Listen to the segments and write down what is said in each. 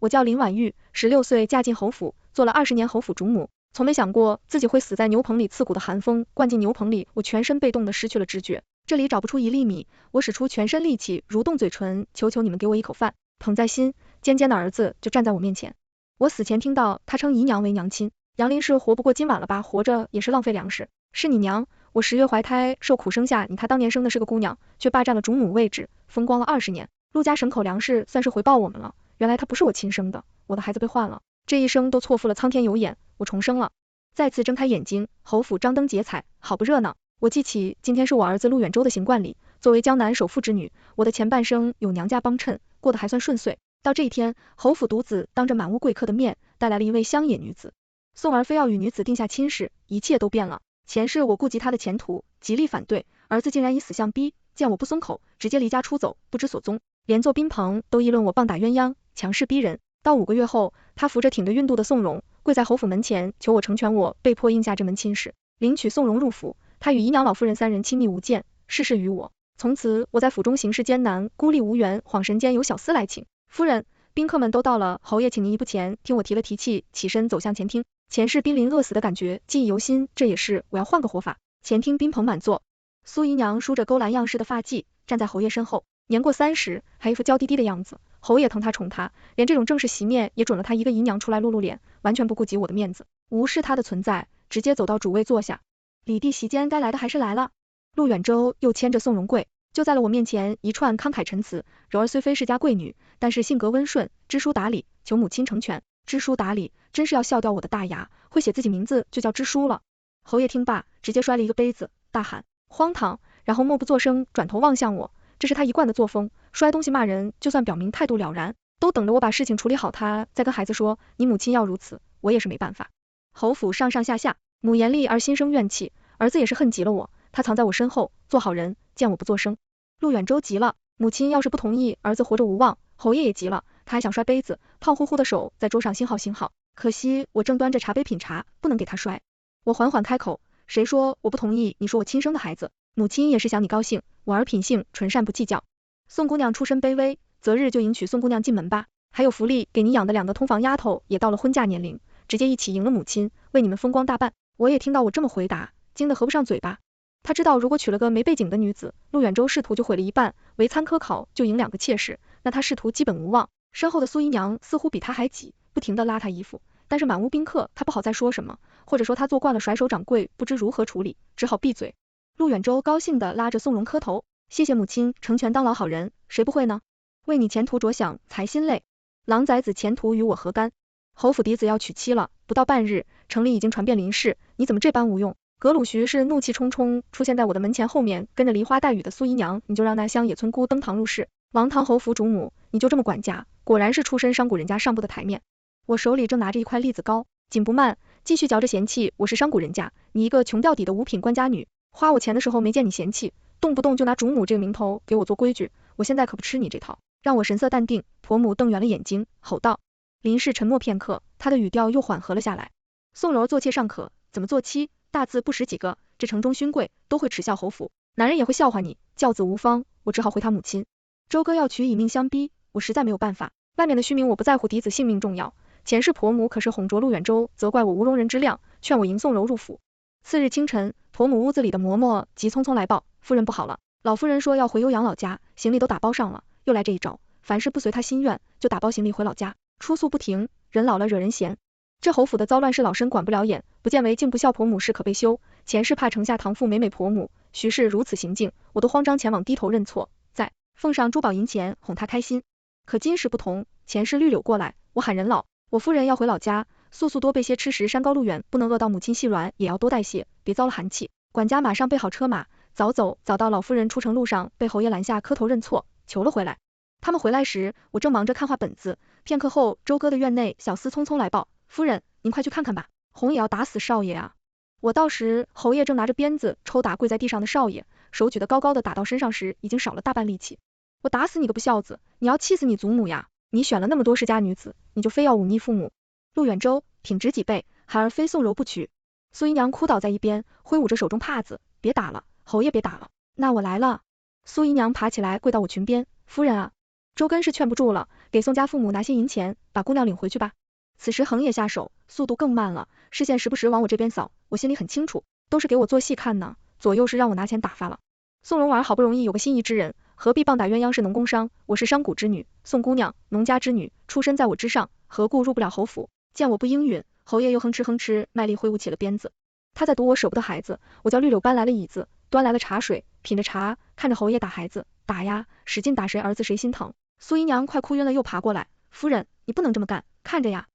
我叫林婉玉，16岁嫁进侯府，做了20年侯府主母，从没想过自己会死在牛棚里，刺骨的寒风灌进牛棚里，我全身被冻得失去了知觉，这里找不出1粒米，我使出全身力气，蠕动嘴唇，求求你们给我一口饭，捧在心，尖尖的儿子就站在我面前。我死前听到他称姨娘为娘亲，杨林是活不过今晚了吧，活着也是浪费粮食，是你娘，我10月怀胎，受苦生下你，她当年生的是个姑娘，却霸占了主母位置，风光了20年，陆家省口粮食算是回报我们了，原来她不是我亲生的，我的孩子被换了，这一生都错付了苍天有眼，我重生了。再次睁开眼睛，侯府张灯结彩，好不热闹。我记起今天是我儿子陆远舟的行冠礼，作为江南首富之女，我的前半生有娘家帮衬，过得还算顺遂。到这一天，侯府独子当着满屋贵客的面，带来了一位乡野女子。宋儿非要与女子定下亲事，一切都变了。前世我顾及她的前途，极力反对，儿子竟然以死相逼，见我不松口，直接离家出走，不知所踪。连坐宾朋都议论我棒打鸳鸯，强势逼人。到5个月后，他扶着挺着孕肚的宋荣，跪在侯府门前求我成全我，被迫应下这门亲事，领取宋荣入府。他与姨娘老夫人3人亲密无间，事事于我。从此我在府中行事艰难，孤立无援，恍神间有小厮来请，夫人，宾客们都到了，侯爷请您一步前。听我提了提气，起身走向前厅。前世濒临饿死的感觉记忆犹新，这也是我要换个活法。前厅宾朋满座，苏姨娘梳着勾栏样式的发髻，站在侯爷身后，年过30，还一副娇滴滴的样子。侯爷疼她宠她，连这种正式席面也准了她一个姨娘出来露露脸，完全不顾及我的面子，无视她的存在，直接走到主位坐下。礼地席间该来的还是来了，陆远舟又牵着宋荣贵，就在了我面前一串慷慨陈词。柔儿虽非世家贵女，但是性格温顺，知书达理，求母亲成全。知书达理，真是要笑掉我的大牙，会写自己名字就叫知书了。侯爷听罢，直接摔了一个杯子，大喊荒唐，然后默不作声，转头望向我，这是他一贯的作风，摔东西骂人，就算表明态度了然，都等着我把事情处理好，他再跟孩子说，你母亲要如此，我也是没办法。侯府上上下下，母严厉而心生怨气，儿子也是恨极了我，他藏在我身后，做好人，见我不作声。陆远舟急了，母亲要是不同意，儿子活着无望。侯爷也急了，他还想摔杯子，胖乎乎的手在桌上星号星号，可惜我正端着茶杯品茶，不能给他摔。我缓缓开口，谁说我不同意，你说我亲生的孩子，母亲也是想你高兴，我儿品性纯善不计较。宋姑娘出身卑微，择日就迎娶宋姑娘进门吧，还有福利，给你养的2个通房丫头也到了婚嫁年龄，直接一起迎了母亲，为你们风光大办。我也听到我这么回答，惊得合不上嘴巴。他知道如果娶了个没背景的女子，陆远舟仕途就毁了一半，为参科考就迎2个妾室，那他仕途基本无望。身后的苏姨娘似乎比他还挤，不停地拉他衣服，但是满屋宾客他不好再说什么，或者说他做惯了甩手掌柜，不知如何处理，只好闭嘴。陆远舟高兴地拉着宋荣磕头，谢谢母亲成全当老好人，谁不会呢？为你前途着想才心累，郎崽子前途与我何干？侯府嫡子要娶妻了，不到半日，城里已经传遍林氏，你怎么这般无用？格鲁徐是怒气冲冲出现在我的门前后面，跟着梨花带雨的苏姨娘，你就让那乡野村姑登堂入室，王堂侯府主母，你就这么管家，果然是出身商贾人家上不得台面。我手里正拿着一块栗子糕，紧不慢，继续嚼着嫌弃，我是商贾人家，你一个穷掉底的五品官家女，花我钱的时候没见你嫌弃，动不动就拿主母这个名头给我做规矩，我现在可不吃你这套。让我神色淡定，婆母瞪圆了眼睛，吼道。林氏沉默片刻，她的语调又缓和了下来。宋柔做妾尚可，怎么做妻？大字不识几个，这城中勋贵都会耻笑侯府，男人也会笑话你，教子无方，我只好回他母亲。周哥要娶以命相逼，我实在没有办法，外面的虚名我不在乎，嫡子性命重要。前世婆母可是哄着陆远舟，责怪我无容人之量，劝我迎宋柔入府。次日清晨，婆母屋子里的嬷嬷急匆匆来报，夫人不好了，老夫人说要回悠阳老家，行李都打包上了，又来这一招，凡事不随她心愿，就打包行李回老家，出宿不停，人老了惹人嫌。这侯府的糟乱事老身管不了眼，不见为竟不孝婆母事可被休，前世怕城下堂父美美婆母，徐氏如此行径，我都慌张前往低头认错，再奉上珠宝银钱哄她开心。可今时不同，前世绿柳过来，我喊人老，我夫人要回老家，速速多备些吃食，山高路远，不能饿到母亲细软，也要多带些，别遭了寒气。管家马上备好车马，早走，早到老夫人出城路上，被侯爷拦下磕头认错，求了回来。他们回来时，我正忙着看画本子，片刻后，周哥的院内小厮匆匆来报，夫人，您快去看看吧，红也要打死少爷啊！我到时，侯爷正拿着鞭子抽打跪在地上的少爷，手举得高高的打到身上时，已经少了大半力气。我打死你个不孝子，你要气死你祖母呀！你选了那么多世家女子，你就非要忤逆父母？陆远舟挺直脊背，孩儿非宋柔不娶。苏姨娘哭倒在一边，挥舞着手中帕子，别打了，侯爷别打了，那我来了。苏姨娘爬起来跪到我裙边，夫人啊！周根是劝不住了，给宋家父母拿些银钱，把姑娘领回去吧。此时横也下手，速度更慢了，视线时不时往我这边扫，我心里很清楚，都是给我做戏看呢，左右是让我拿钱打发了。宋荣儿好不容易有个心仪之人，何必棒打鸳鸯是农工商，我是商贾之女，宋姑娘农家之女，出身在我之上，何故入不了侯府？见我不应允，侯爷又哼哧哼哧卖力挥舞起了鞭子。他在堵我舍不得孩子，我叫绿柳搬来了椅子，端来了茶水，品着茶，看着侯爷打孩子，打呀，使劲打谁儿子谁心疼。苏姨娘快哭晕了，又爬过来，夫人，你不能这么干，看着呀。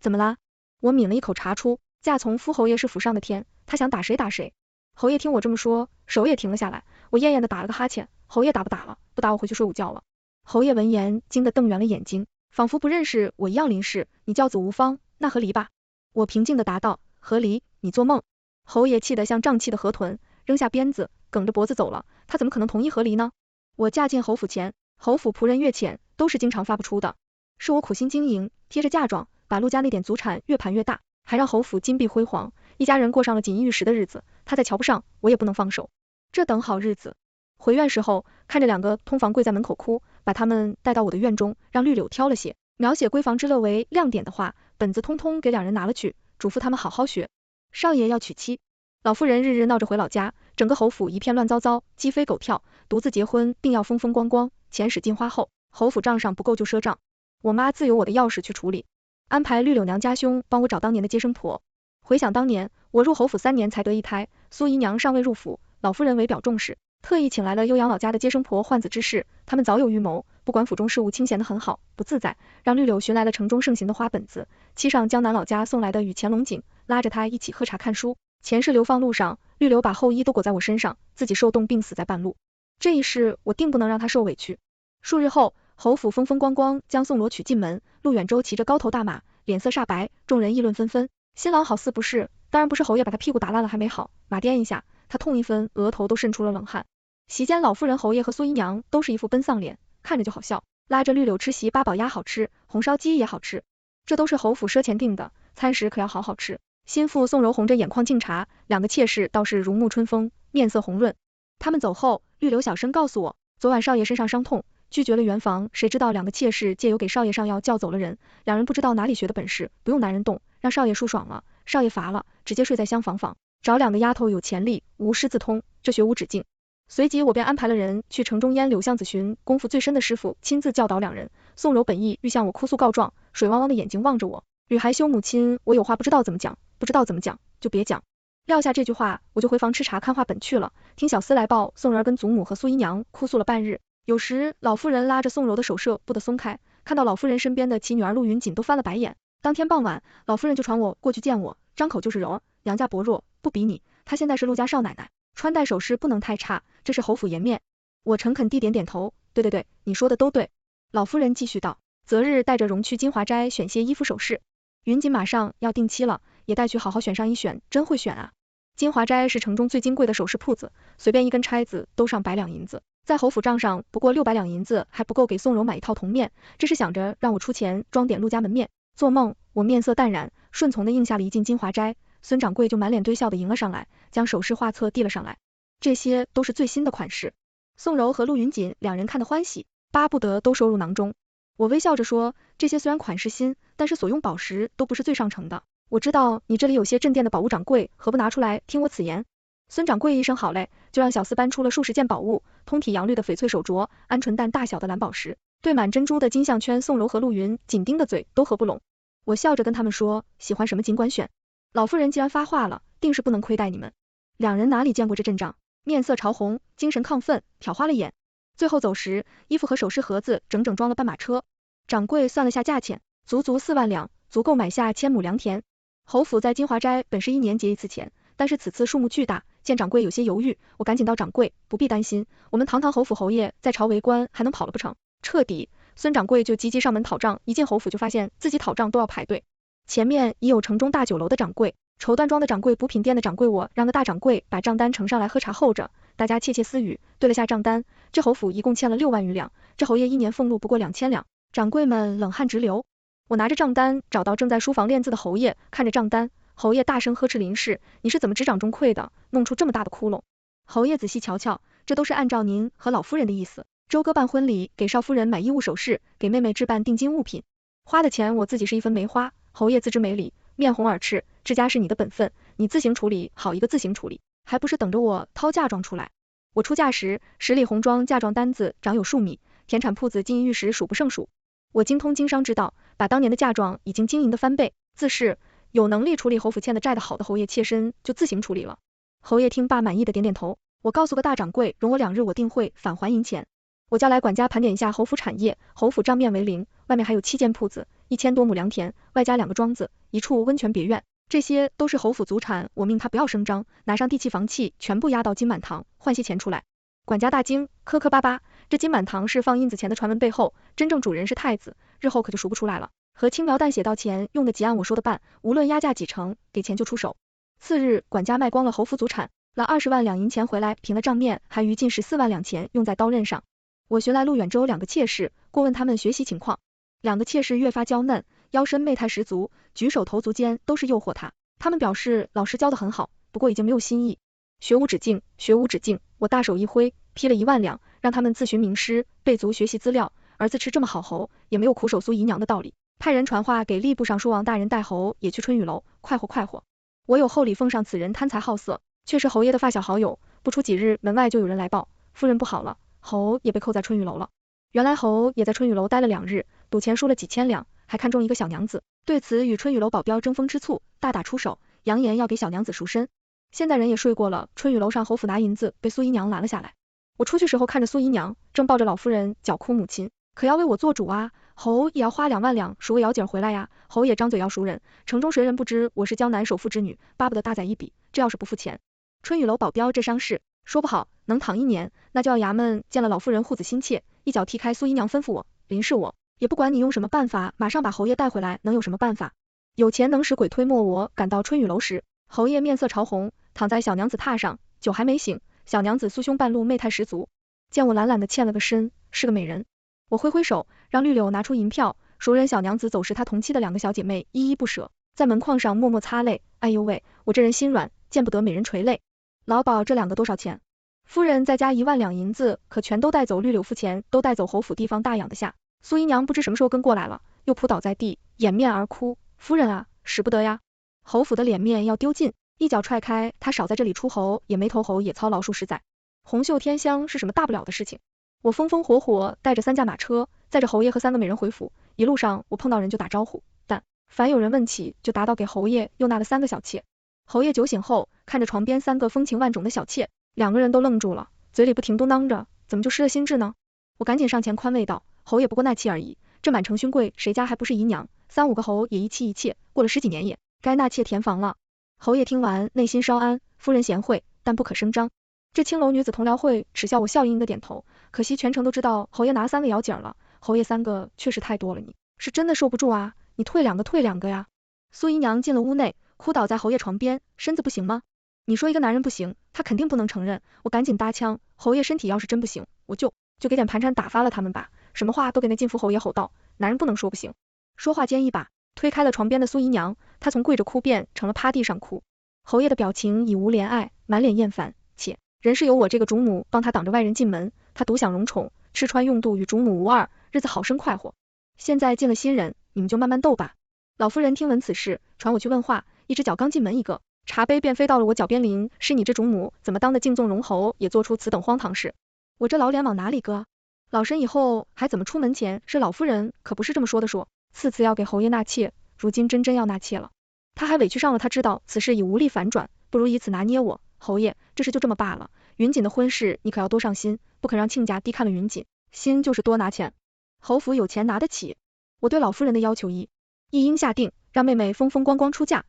怎么啦？我抿了一口茶出，驾从夫侯爷是府上的天，他想打谁打谁。侯爷听我这么说，手也停了下来，我厌厌的打了个哈欠，侯爷打不打了？不打我回去睡午觉了。侯爷闻言惊得瞪圆了眼睛，仿佛不认识我一样淋湿，你教子无方，那和离吧。我平静的答道，和离，你做梦。侯爷气得像胀气的河豚，扔下鞭子，梗着脖子走了，他怎么可能同意和离呢？我嫁进侯府前，侯府仆人越浅，都是经常发不出的，是我苦心经营，贴着嫁妆，把陆家那点祖产越盘越大，还让侯府金碧辉煌，一家人过上了锦衣玉食的日子，他再瞧不上，我也不能放手。这等好日子。回院时候，看着2个通房跪在门口哭，把他们带到我的院中，让绿柳挑了些描写闺房之乐为亮点的话，本子通通给2人拿了去，嘱咐他们好好学。少爷要娶妻，老妇人日日闹着回老家，整个侯府一片乱糟糟，鸡飞狗跳，独自结婚定要风风光光，钱使尽花后，侯府账上不够就赊账。我妈自有我的钥匙去处理，安排绿柳娘家兄帮我找当年的接生婆。回想当年，我入侯府3年才得一胎，苏姨娘尚未入府，老夫人为表重视，特意请来了悠阳老家的接生婆换子之事，他们早有预谋，不管府中事务，清闲得很好，不自在，让绿柳寻来了城中盛行的花本子，漆上江南老家送来的雨前龙井，拉着她一起喝茶看书。前世流放路上，绿柳把后衣都裹在我身上，自己受冻病死在半路，这一世我定不能让她受委屈。数日后，侯府风风光光将宋罗娶进门，陆远舟骑着高头大马，脸色煞白，众人议论纷纷。新郎好似不是，当然不是侯爷把他屁股打烂了还没好，马颠一下，他痛一分，额头都渗出了冷汗。席间老妇人侯爷和苏姨娘都是一副奔丧脸，看着就好笑，拉着绿柳吃席，八宝鸭好吃，红烧鸡也好吃，这都是侯府赊钱定的，餐食可要好好吃。心腹宋柔红着眼眶敬茶，2个妾室倒是如沐春风，面色红润。他们走后，绿柳小声告诉我，昨晚少爷身上伤痛，拒绝了圆房，谁知道2个妾室借由给少爷上药叫走了人，2人不知道哪里学的本事，不用男人动，让少爷舒爽了，少爷乏了，直接睡在厢房房，找2个丫头有潜力，无师自通，这学无止境。随即我便安排了人去城中烟柳巷子寻功夫最深的师傅，亲自教导2人。宋柔本意欲向我哭诉告状，水汪汪的眼睛望着我，吕还休母亲，我有话不知道怎么讲，不知道怎么讲就别讲。撂下这句话，我就回房吃茶看画本去了。听小厮来报，宋儿跟祖母和苏姨娘哭诉了半日，有时老妇人拉着宋柔的手舍不得松开，看到老妇人身边的其女儿陆云锦都翻了白眼。当天傍晚，老夫人就传我过去见我，张口就是柔儿，娘家薄弱，不比你，她现在是陆家少奶奶，穿戴首饰不能太差，这是侯府颜面。我诚恳地点点头，对对对，你说的都对。老夫人继续道，择日带着荣去金华斋选些衣服首饰，云锦马上要定期了，也带去好好选上一选，真会选啊。金华斋是城中最金贵的首饰铺子，随便一根钗子都上100两银子，在侯府账上不过600两银子，还不够给宋柔买一套铜面，这是想着让我出钱装点陆家门面。做梦，我面色淡然，顺从的应下了一进金华斋，孙掌柜就满脸堆笑的迎了上来，将首饰画册递了上来，这些都是最新的款式。宋柔和陆云锦2人看得欢喜，巴不得都收入囊中。我微笑着说，这些虽然款式新，但是所用宝石都不是最上乘的。我知道你这里有些镇店的宝物掌柜，何不拿出来听我此言？孙掌柜一声好嘞，就让小厮搬出了数十件宝物，通体阳绿的翡翠手镯，鹌鹑蛋大小的蓝宝石，对满珍珠的金项圈，宋柔和陆云紧盯的嘴都合不拢。我笑着跟他们说，喜欢什么尽管选。老妇人既然发话了，定是不能亏待你们。2人哪里见过这阵仗，面色潮红，精神亢奋，瞟花了眼。最后走时，衣服和首饰盒子整整装了半马车。掌柜算了下价钱，足4万两，足够买下1000亩良田。侯府在金华斋本是1年结一次钱，但是此次数目巨大，见掌柜有些犹豫，我赶紧道掌柜不必担心，我们堂堂侯府侯爷在朝为官，还能跑了不成？彻底。孙掌柜就急急上门讨账，一进侯府就发现自己讨账都要排队。前面已有城中大酒楼的掌柜、绸缎庄的掌柜、补品店的掌柜，我让个大掌柜把账单呈上来，喝茶候着，大家窃窃私语，对了下账单，这侯府一共欠了6万余两，这侯爷1年俸禄不过2000两，掌柜们冷汗直流。我拿着账单找到正在书房练字的侯爷，看着账单，侯爷大声呵斥林氏，你是怎么执掌中馈的，弄出这么大的窟窿？侯爷仔细瞧瞧，这都是按照您和老夫人的意思，周哥办婚礼，给少夫人买衣物首饰，给妹妹置办定金物品，花的钱我自己是一分没花。侯爷自知没理，面红耳赤，这家是你的本分，你自行处理，好一个自行处理，还不是等着我掏嫁妆出来。我出嫁时，10里红妆嫁妆单子长有数米，田产铺子金银玉石数不胜数。我精通经商之道，把当年的嫁妆已经经营的翻倍，自是有能力处理侯府欠的债的好的侯爷妾身就自行处理了。侯爷听罢满意的点点头，我告诉个大掌柜，容我2日我定会返还银钱。我叫来管家盘点一下侯府产业，侯府账面为0，外面还有7间铺子，1000多亩良田，外加2个庄子，1处温泉别院，这些都是侯府祖产，我命他不要声张，拿上地契房契全部押到金满堂，换些钱出来。管家大惊，磕磕巴巴，这金满堂是放印子钱的传闻背后，真正主人是太子，日后可就赎不出来了。和轻描淡写道钱用的极按我说的办，无论押价几成，给钱就出手。次日，管家卖光了侯府祖产，拿20万两银钱回来，平了账面，还余近14万两钱用在刀刃上。我寻来陆远州2个妾室，过问他们学习情况。2个妾室越发娇嫩，腰身媚态十足，举手投足间都是诱惑他。他们表示老师教得很好，不过已经没有新意。学无止境，学无止境，我大手一挥，批了1万两，让他们自寻名师，备足学习资料。儿子吃这么好侯，也没有苦守苏姨娘的道理。派人传话给吏部尚书王大人带侯也去春雨楼，快活快活。我有厚礼奉上此人贪财好色，却是侯爷的发小好友。不出几日，门外就有人来报，夫人不好了，侯也被扣在春雨楼了。原来侯也在春雨楼待了2日，赌钱输了几千两，还看中一个小娘子，对此与春雨楼保镖争风吃醋，大打出手，扬言要给小娘子赎身。现在人也睡过了，春雨楼上侯府拿银子被苏姨娘拦了下来。我出去时候看着苏姨娘正抱着老夫人脚哭母亲，可要为我做主啊，侯也要花2万两赎个姚姐回来呀。侯也张嘴要赎人，城中谁人不知我是江南首富之女，巴不得大宰一笔，这要是不付钱，春雨楼保镖这伤势说不好能躺1年，那就要衙门见了老夫人护子心切，一脚踢开苏姨娘吩咐我，临是我也不管你用什么办法，马上把侯爷带回来，能有什么办法？有钱能使鬼推磨。我赶到春雨楼时，侯爷面色潮红，躺在小娘子榻上，酒还没醒，小娘子酥胸半露，媚态十足，见我懒懒的欠了个身，是个美人。我挥挥手，让绿柳拿出银票，熟人小娘子走时，她同期的2个小姐妹依依不舍，在门框上默默擦泪。哎呦喂，我这人心软，见不得美人垂泪。老鸨，这2个多少钱？夫人再加1万两银子，可全都带走。绿柳付钱，都带走侯府地方大养的下。苏姨娘不知什么时候跟过来了，又扑倒在地，掩面而哭。夫人啊，使不得呀！侯府的脸面要丢尽，一脚踹开，他少在这里出侯，也没头侯也操劳数十载。红袖添香是什么大不了的事情？我风风火火带着3驾马车，载着侯爷和3个美人回府，一路上我碰到人就打招呼，但凡有人问起，就答到给侯爷又纳了3个小妾。侯爷酒醒后，看着床边3个风情万种的小妾，2个人都愣住了，嘴里不停嘟囔着，怎么就失了心智呢？我赶紧上前宽慰道，侯爷不过纳妾而已，这满城勋贵谁家还不是姨娘，3、5个侯也一妻一妾，过了10几年也该纳妾填房了。侯爷听完内心稍安，夫人贤惠，但不可声张。这青楼女子同僚会耻笑我笑盈盈的点头，可惜全城都知道侯爷拿3个姚姐了，侯爷3个确实太多了，你是真的受不住啊，你退2个退2个呀。苏姨娘进了屋内，哭倒在侯爷床边，身子不行吗？你说一个男人不行，他肯定不能承认。我赶紧搭腔，侯爷身体要是真不行，我就给点盘缠打发了他们吧，什么话都给那进府侯爷吼道，男人不能说不行。说话间一把推开了床边的苏姨娘，她从跪着哭变成了趴地上哭。侯爷的表情已无怜爱，满脸厌烦，且人是由我这个主母帮他挡着外人进门，他独享荣宠，吃穿用度与主母无二，日子好生快活。现在进了新人，你们就慢慢斗吧。老夫人听闻此事，传我去问话，一只脚刚进门，一个茶杯便飞到了我脚边临，是你这主母怎么当的敬纵容侯，也做出此等荒唐事？我这老脸往哪里搁？老身以后还怎么出门前？是老夫人可不是这么说的，说次次要给侯爷纳妾，如今真要纳妾了。他还委屈上了，他知道此事已无力反转，不如以此拿捏我。侯爷，这事就这么罢了，云锦的婚事你可要多上心，不可让亲家低看了云锦，心就是多拿钱。侯府有钱拿得起，我对老夫人的要求一应下定，让妹妹风风光光出嫁。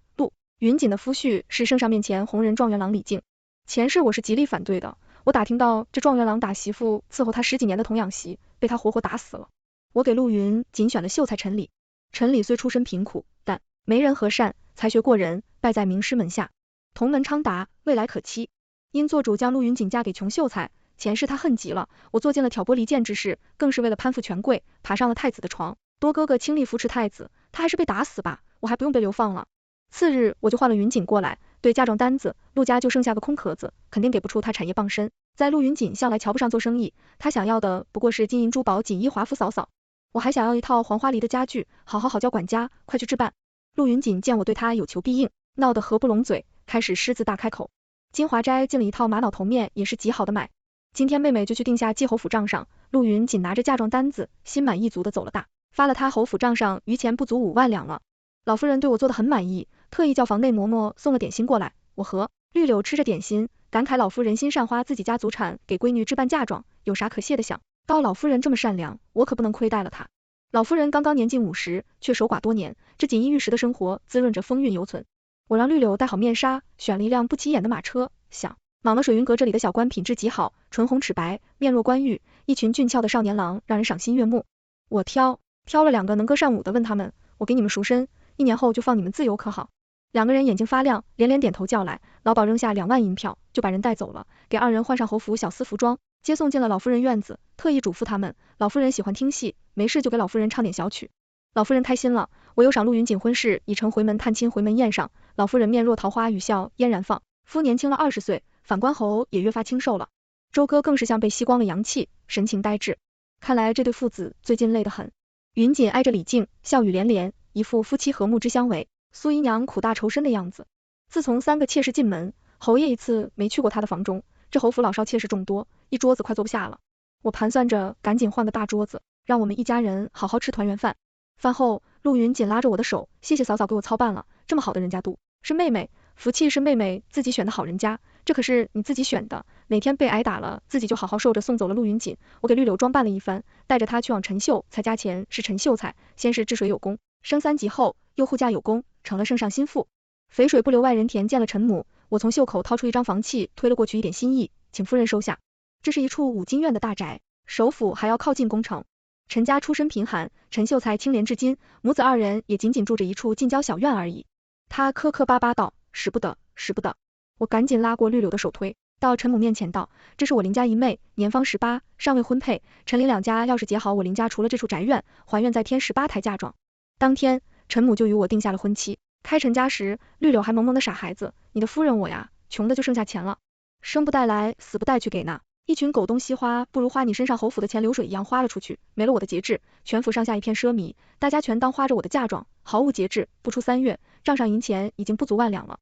云锦的夫婿是圣上面前红人状元郎李靖，前世我是极力反对的，我打听到这状元郎打媳妇伺候他10几年的童养媳，被他活活打死了。我给陆云仅选了秀才陈礼，陈礼虽出身贫苦，但为人和善，才学过人，拜在名师门下，同门昌达，未来可期。因做主将陆云锦嫁给穷秀才，前世他恨极了，我做尽了挑拨离间之事，更是为了攀附权贵，爬上了太子的床，多哥哥倾力扶持太子，他还是被打死吧，我还不用被流放了。次日我就换了云锦过来，对嫁妆单子，陆家就剩下个空壳子，肯定给不出他产业傍身。在陆云锦向来瞧不上做生意，他想要的不过是金银珠宝锦衣华服扫扫。我还想要一套黄花梨的家具，好叫管家快去置办。陆云锦见我对他有求必应，闹得合不拢嘴，开始狮子大开口。金华斋进了一套玛瑙头面，也是极好的买。今天妹妹就去定下季侯府账上，陆云锦拿着嫁妆单子，心满意足的走了大，发了他侯府账上余钱不足5万两了。老夫人对我做的很满意，特意叫房内嬷嬷送了点心过来。我和绿柳吃着点心，感慨老夫人心善花自己家祖产给闺女置办嫁妆，有啥可谢的想。到老夫人这么善良，我可不能亏待了她。老夫人刚刚年近50，却守寡多年，这锦衣玉食的生活滋润着风韵犹存。我让绿柳戴好面纱，选了一辆不起眼的马车，想莽了水云阁这里的小官品质极好，唇红齿白，面若冠玉，一群俊俏的少年郎，让人赏心悦目。我挑了2个能歌善舞的，问他们，我给你们赎身，1年后就放你们自由可好？2个人眼睛发亮，连连点头叫来。老鸨扔下2万银票，就把人带走了，给2人换上侯府小厮服装，接送进了老夫人院子，特意嘱咐他们，老夫人喜欢听戏，没事就给老夫人唱点小曲。老夫人开心了，我又赏陆云锦婚事已成回门探亲回门宴上，老夫人面若桃花，语笑嫣然放，夫年轻了20岁，反观侯也越发清瘦了。周哥更是像被吸光了阳气，神情呆滞。看来这对父子最近累得很。云锦挨着李靖，笑语连连，一副夫妻和睦之相违。苏姨娘苦大仇深的样子。自从3个妾室进门，侯爷一次没去过他的房中，这侯府老少妾室众多，一桌子快坐不下了。我盘算着赶紧换个大桌子，让我们一家人好好吃团圆饭。饭后，陆云锦拉着我的手，谢谢嫂嫂给我操办了，这么好的人家肚，是妹妹，福气是妹妹自己选的好人家，这可是你自己选的，哪天被挨打了，自己就好好受着。送走了陆云锦，我给绿柳装扮了一番，带着她去往陈秀才家前，是陈秀才，先是治水有功，升3级后又护驾有功，成了圣上心腹。肥水不流外人田，见了陈母，我从袖口掏出一张房契，推了过去，一点心意，请夫人收下。这是一处5金院的大宅，首府还要靠近宫城。陈家出身贫寒，陈秀才清廉至今，母子2人也仅仅住着一处近郊小院而已。他磕磕巴巴道，使不得，使不得。我赶紧拉过绿柳的手推，到陈母面前道，这是我林家一妹，年方18，尚未婚配，陈林2家要是结好我林家除了这处宅院，还愿再添18台嫁妆。当天，陈母就与我定下了婚期。开陈家时，绿柳还萌萌的傻孩子，你的夫人我呀，穷的就剩下钱了，生不带来，死不带去给那。一群狗东西花，不如花你身上侯府的钱流水一样花了出去，没了我的节制，全府上下一片奢靡，大家全当花着我的嫁妆，毫无节制。不出3月，账上银钱已经不足1万两了。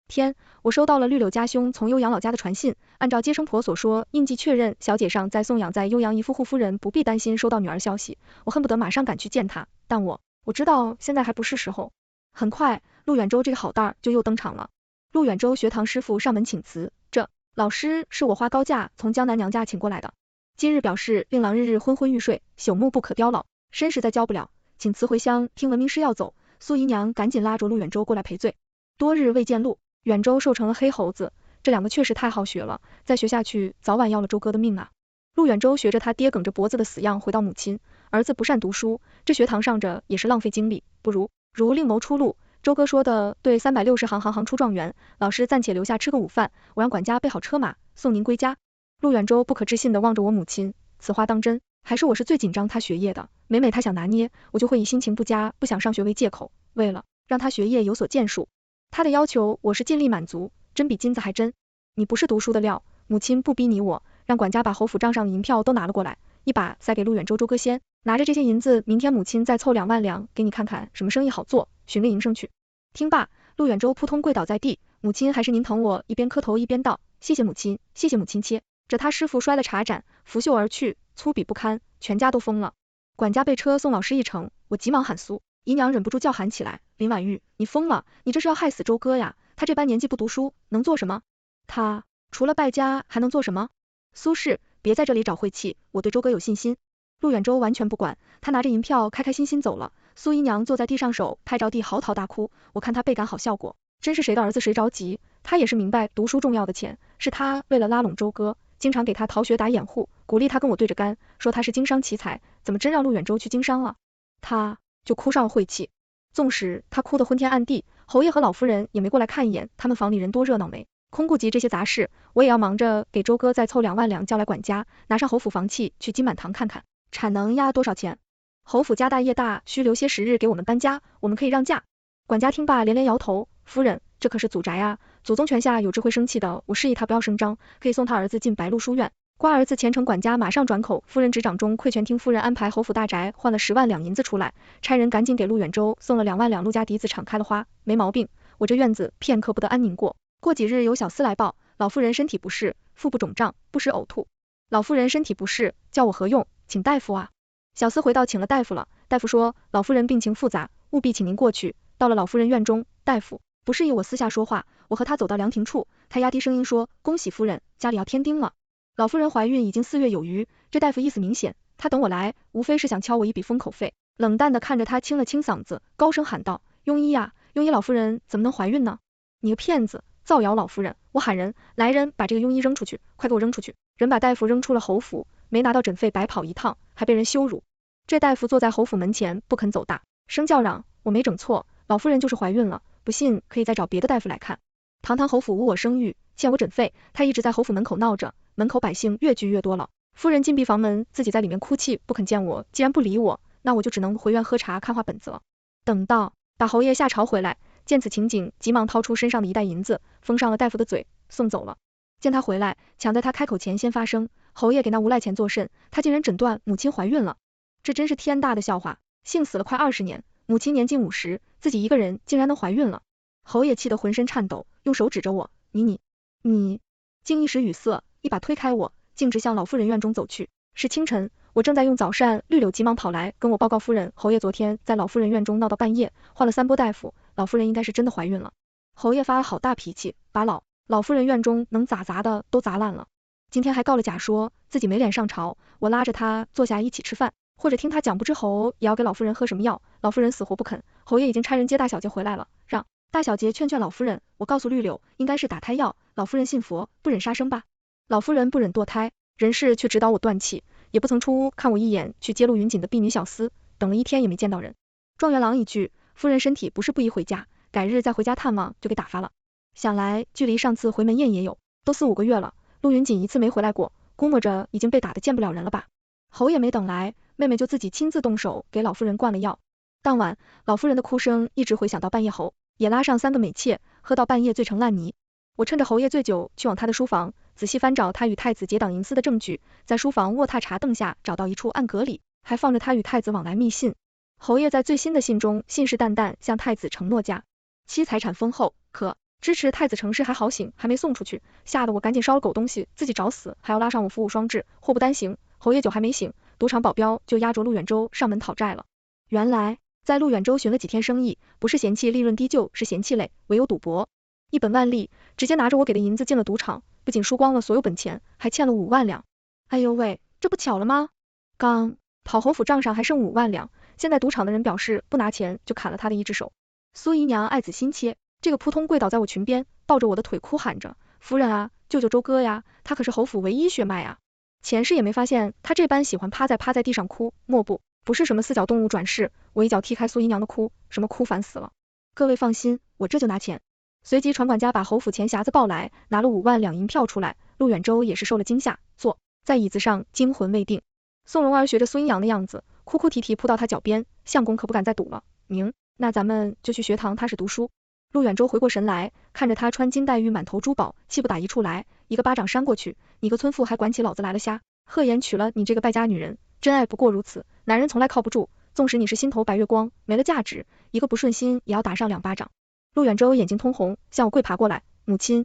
天，我收到了绿柳家兄从悠扬老家的传信，按照接生婆所说，印记确认小姐上在送养在悠扬一夫户夫人，不必担心收到女儿消息。我恨不得马上赶去见她，但我知道现在还不是时候。很快，陆远舟这个好蛋儿就又登场了。陆远舟学堂师傅上门请辞，这老师是我花高价从江南娘家请过来的，今日表示令郎日日昏昏欲睡，朽木不可雕老，身实在教不了，请辞回乡听闻名师要走。苏姨娘赶紧拉着陆远舟过来赔罪。多日未见陆远舟瘦成了黑猴子，这2个确实太好学了，再学下去早晚要了周哥的命啊。陆远舟学着他爹梗着脖子的死样回到母亲，儿子不善读书，这学堂上着也是浪费精力，不如另谋出路。周哥说的对，360行出状元，老师暂且留下吃个午饭，我让管家备好车马送您归家。陆远舟不可置信地望着我母亲，此话当真？还是我是最紧张他学业的，每他想拿捏，我就会以心情不佳不想上学为借口，为了让他学业有所建树，他的要求我是尽力满足，真比金子还真。你不是读书的料，母亲不逼你我，让管家把侯府账上的银票都拿了过来，一把塞给陆远舟。周哥先拿着这些银子，明天母亲再凑2万两给你看看什么生意好做，寻个营生去。听罢，陆远舟扑通跪倒在地，母亲还是您疼我，一边磕头一边道，谢谢母亲，谢谢母亲切。这他师傅摔了茶盏，拂袖而去，粗鄙不堪，全家都疯了。管家备车送老师一程，我急忙喊苏姨娘忍不住叫喊起来，林婉玉，你疯了，你这是要害死周哥呀，他这般年纪不读书，能做什么？他除了败家还能做什么？苏氏，别在这里找晦气，我对周哥有信心。陆远舟完全不管，他拿着银票开开心心走了。苏姨娘坐在地上，手拍着地嚎啕大哭，我看他倍感好效果，真是谁的儿子谁着急，他也是明白读书重要的钱，是他为了拉拢周哥，经常给他逃学打掩护，鼓励他跟我对着干，说他是经商奇才，怎么真让陆远舟去经商了？他就哭上了晦气。纵使他哭得昏天暗地，侯爷和老夫人也没过来看一眼，他们房里人多热闹没？空顾及这些杂事，我也要忙着给周哥再凑2万两叫来管家，拿上侯府房契去金满堂看看，产能压多少钱。侯府家大业大，需留些时日给我们搬家，我们可以让价。管家听罢连连摇头，夫人，这可是祖宅啊，祖宗泉下有智慧生气的，我示意他不要声张，可以送他儿子进白鹿书院。瓜儿子虔诚管家马上转口，夫人执掌中馈全听夫人安排侯府大宅换了10万两银子出来，差人赶紧给陆远州送了2万两，陆家嫡子敞开了花，没毛病，我这院子片刻不得安宁过。过几日有小厮来报，老夫人身体不适，腹部肿胀，不时呕吐。老夫人身体不适，叫我何用？请大夫啊。小厮回道请了大夫了，大夫说老夫人病情复杂，务必请您过去。到了老夫人院中，大夫不示意我私下说话，我和他走到凉亭处，他压低声音说，恭喜夫人，家里要添丁了。老夫人怀孕已经4月有余，这大夫意思明显，他等我来，无非是想敲我一笔封口费。冷淡的看着他，清了清嗓子，高声喊道，庸医啊，庸医，老夫人怎么能怀孕呢？你个骗子，造谣老夫人！我喊人，来人，把这个庸医扔出去，快给我扔出去！人把大夫扔出了侯府，没拿到诊费白跑一趟，还被人羞辱。这大夫坐在侯府门前不肯走大，声叫嚷，我没整错，老夫人就是怀孕了，不信可以再找别的大夫来看。堂堂侯府无我生育，欠我诊费，他一直在侯府门口闹着，门口百姓越聚越多了。夫人禁闭房门，自己在里面哭泣，不肯见我，既然不理我，那我就只能回院喝茶看画本子了。等到把侯爷下朝回来，见此情景，急忙掏出身上的1袋银子，封上了大夫的嘴，送走了。见他回来，抢在他开口前先发声，侯爷给那无赖钱做甚？他竟然诊断母亲怀孕了，这真是天大的笑话！姓死了快20年，母亲年近50，自己一个人竟然能怀孕了。侯爷气得浑身颤抖，用手指着我，你，竟一时语塞，一把推开我，径直向老夫人院中走去。是清晨，我正在用早膳，绿柳急忙跑来跟我报告夫人，侯爷昨天在老夫人院中闹到半夜，换了3波大夫，老夫人应该是真的怀孕了。侯爷发了好大脾气，把老夫人院中能砸的都砸烂了。今天还告了假，说自己没脸上朝，我拉着他坐下一起吃饭，或者听他讲不知侯也要给老夫人喝什么药，老夫人死活不肯。侯爷已经差人接大小姐回来了，让大小姐劝老夫人，我告诉绿柳，应该是打胎药，老夫人信佛，不忍杀生吧。老夫人不忍堕胎，人事却指导我断气，也不曾出屋看我一眼，去接陆云锦的婢女小厮，等了1天也没见到人。状元郎一句，夫人身体不是不宜回家，改日再回家探望，就给打发了。想来距离上次回门宴也有，都4、5个月了，陆云锦一次没回来过，估摸着已经被打得见不了人了吧。侯也没等来，妹妹就自己亲自动手给老夫人灌了药。当晚，老夫人的哭声一直回响到半夜，侯也拉上3个美妾，喝到半夜醉成烂泥。我趁着侯爷醉酒，去往他的书房，仔细翻找他与太子结党营私的证据，在书房卧榻茶凳下找到一处暗格里，还放着他与太子往来密信。侯爷在最新的信中信誓旦旦向太子承诺家妻财产丰厚，可支持太子成事还好醒，还没送出去，吓得我赶紧烧了狗东西，自己找死，还要拉上我服武双至，祸不单行。侯爷酒还没醒，赌场保镖就押着陆远州上门讨债了。原来在陆远州寻了几天生意，不是嫌弃利润低就是嫌弃累，唯有赌博，一本万利，直接拿着我给的银子进了赌场，不仅输光了所有本钱，还欠了5万两。哎呦喂，这不巧了吗？刚跑侯府账上还剩5万两，现在赌场的人表示不拿钱就砍了他的1只手。苏姨娘爱子心切，这个扑通跪倒在我裙边，抱着我的腿哭喊着，夫人啊，救救周哥呀，他可是侯府唯一血脉啊。前世也没发现他这般喜欢趴在地上哭，莫不是什么4脚动物转世。我一脚踢开苏姨娘的哭，什么哭烦死了。各位放心，我这就拿钱。随即传管家把侯府钱匣子抱来，拿了5万两银票出来。陆远州也是受了惊吓，坐在椅子上惊魂未定。宋蓉儿学着苏阴阳的样子，哭哭啼啼扑到他脚边，相公可不敢再赌了，那咱们就去学堂踏实读书。陆远州回过神来，看着他穿金戴玉，满头珠宝，气不打一处来，一个巴掌扇过去，你个村妇还管起老子来了瞎，鹤颜娶了你这个败家女人，真爱不过如此，男人从来靠不住，纵使你是心头白月光，没了价值，一个不顺心也要打上2巴掌。陆远州眼睛通红，向我跪爬过来，母亲，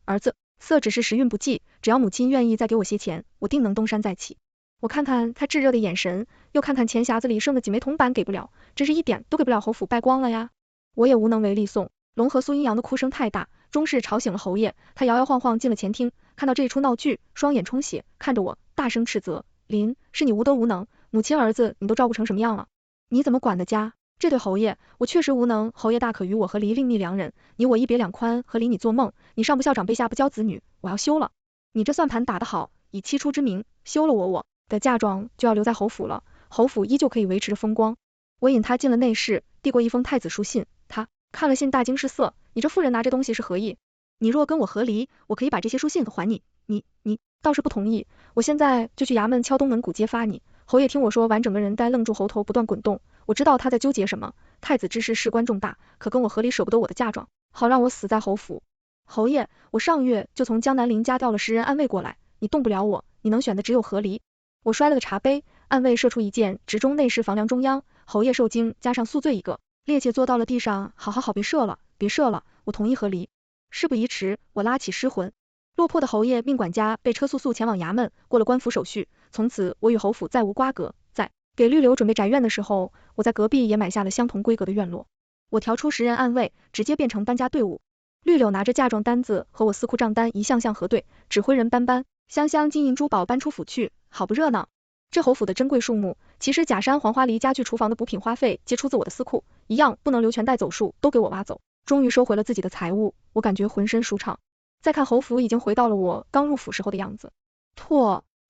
儿子色只是时运不济，只要母亲愿意再给我些钱，我定能东山再起。我看看他炙热的眼神，又看看钱匣子里剩的几枚铜板，给不了，真是一点都给不了侯府败光了呀。我也无能为力。宋龙和苏阴阳的哭声太大，终是吵醒了侯爷，他摇摇晃晃进了前厅，看到这一出闹剧，双眼充血，看着我大声斥责，林，是你无德无能，母亲儿子你都照顾成什么样了，你怎么管得家？这对侯爷，我确实无能，侯爷大可与我和离另觅良人，你我一别两宽，和离你做梦，你上不孝长辈，下不教子女，我要休了。你这算盘打得好，以七出之名休了我的嫁妆就要留在侯府了，侯府依旧可以维持着风光。我引他进了内室，递过一封太子书信，他看了信大惊失色，你这妇人拿这东西是何意？你若跟我和离，我可以把这些书信还你，你倒是不同意，我现在就去衙门敲东门鼓揭发你。侯爷听我说完，整个人呆愣住，喉头不断滚动，我知道他在纠结什么，太子之事事关重大，可跟我和离舍不得我的嫁妆，好让我死在侯府。侯爷，我上月就从江南林家调了10人暗卫过来，你动不了我，你能选的只有和离。我摔了个茶杯，暗卫射出一箭，直中内室房梁中央。侯爷受惊，加上宿醉一个，趔趄坐到了地上。好，别射了，别射了，我同意和离。事不宜迟，我拉起尸魂。落魄的侯爷命管家被车速前往衙门，过了官府手续，从此我与侯府再无瓜葛。在给绿柳准备宅院的时候，我在隔壁也买下了相同规格的院落。我调出10人暗卫，直接变成搬家队伍。绿柳拿着嫁妆单子和我私库账单一项项核对，指挥人搬箱金银珠宝搬出府去，好不热闹。这侯府的珍贵数目，其实假山黄花梨家具厨房的补品花费皆出自我的私库，一样不能留权带走数，都给我挖走。终于收回了自己的财物，我感觉浑身舒畅。再看侯府已经回到了我刚入府时候的样子，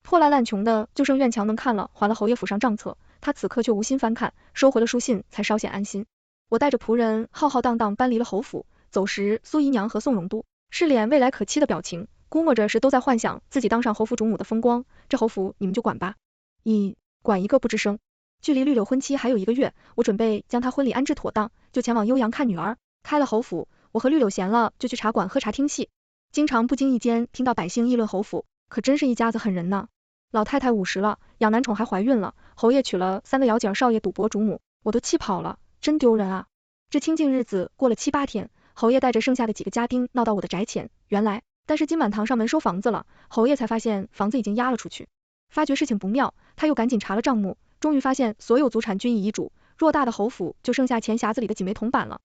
破烂穷的就剩院墙能看了，还了侯爷府上账册，他此刻却无心翻看，收回了书信才稍显安心。我带着仆人浩浩荡荡搬离了侯府，走时苏姨娘和宋荣都是脸未来可期的表情，估摸着是都在幻想自己当上侯府主母的风光。这侯府你们就管吧，管一个不吱声。距离绿柳婚期还有1个月，我准备将她婚礼安置妥当，就前往悠扬看女儿。开了侯府，我和绿柳闲了就去茶馆喝茶听戏，经常不经意间听到百姓议论侯府，可真是一家子狠人呢。老太太50了，养男宠还怀孕了，侯爷娶了3个姚姐少爷赌博主母，我都气跑了，真丢人啊。这清静日子过了7、8天，侯爷带着剩下的几个家丁闹到我的宅前，但是金满堂上门收房子了，侯爷才发现房子已经押了出去。发觉事情不妙，他又赶紧查了账目，终于发现所有祖产均已遗嘱，偌大的侯府就剩下钱匣子里的几枚铜板了。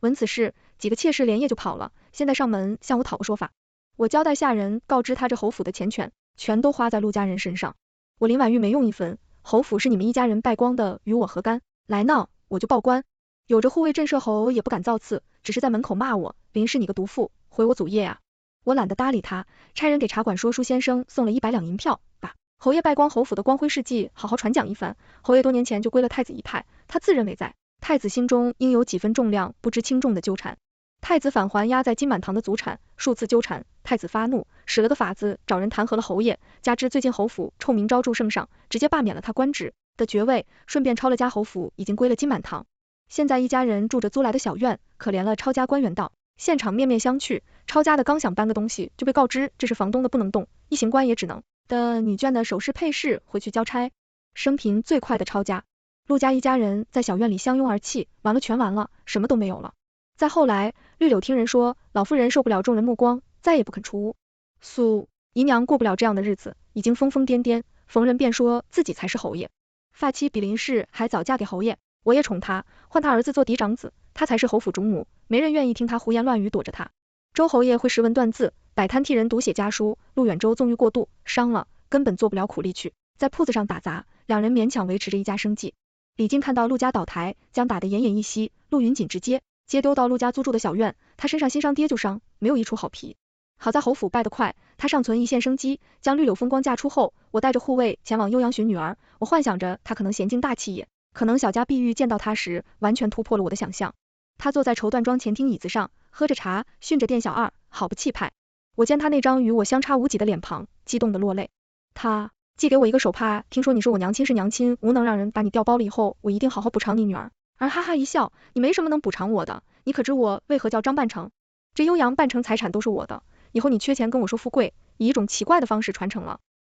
闻此事，几个妾室连夜就跑了，现在上门向我讨个说法。我交代下人告知他这侯府的钱全都花在陆家人身上，我林婉玉没用一分，侯府是你们一家人败光的，与我何干？来闹我就报官。有着护卫震慑侯也不敢造次，只是在门口骂我，林氏你个毒妇，毁我祖业啊。我懒得搭理他，差人给茶馆说舒先生送了100两银票，把侯爷败光侯府的光辉事迹好好传讲一番。侯爷多年前就归了太子一派，他自认为在太子心中应有几分重量，不知轻重的纠缠。太子返还压在金满堂的祖产，数次纠缠，太子发怒，使了个法子找人弹劾了侯爷，加之最近侯府臭名昭著圣上，直接罢免了他官职的爵位，顺便抄了家侯府已经归了金满堂。现在一家人住着租来的小院，可怜了抄家官员道，现场面面相觑，抄家的刚想搬个东西，就被告知这是房东的不能动，一行官也只能的女眷的首饰配饰回去交差。生平最快的抄家，陆家一家人在小院里相拥而泣，全完了，什么都没有了。再后来，绿柳听人说，老妇人受不了众人目光，再也不肯出屋。苏姨娘过不了这样的日子，已经疯疯癫癫，逢人便说自己才是侯爷。发妻比林氏还早嫁给侯爷，我也宠她，换他儿子做嫡长子，她才是侯府主母，没人愿意听她胡言乱语躲着她。周侯爷会识文断字，摆摊替人读写家书，陆远州纵欲过度，伤了，根本做不了苦力去，在铺子上打杂，两人勉强维持着一家生计。李靖看到陆家倒台，将打得奄奄一息，陆云锦直接丢到陆家租住的小院，他身上新伤爹就伤，没有一处好皮。好在侯府败得快，他尚存一线生机，将绿柳风光嫁出后，我带着护卫前往悠扬寻女儿，我幻想着他可能娴静大气也，可能小家碧玉见到他时，完全突破了我的想象。他坐在绸缎庄前厅椅子上，喝着茶，训着店小二，好不气派。我见他那张与我相差无几的脸庞，激动的落泪。他寄给我一个手帕，听说你是我娘亲是娘亲，无能让人把你调包了以后，我一定好好补偿你女儿。而哈哈一笑，你没什么能补偿我的，你可知我为何叫张半城？这悠扬半城财产都是我的，以后你缺钱跟我说富贵，以一种奇怪的方式传承了。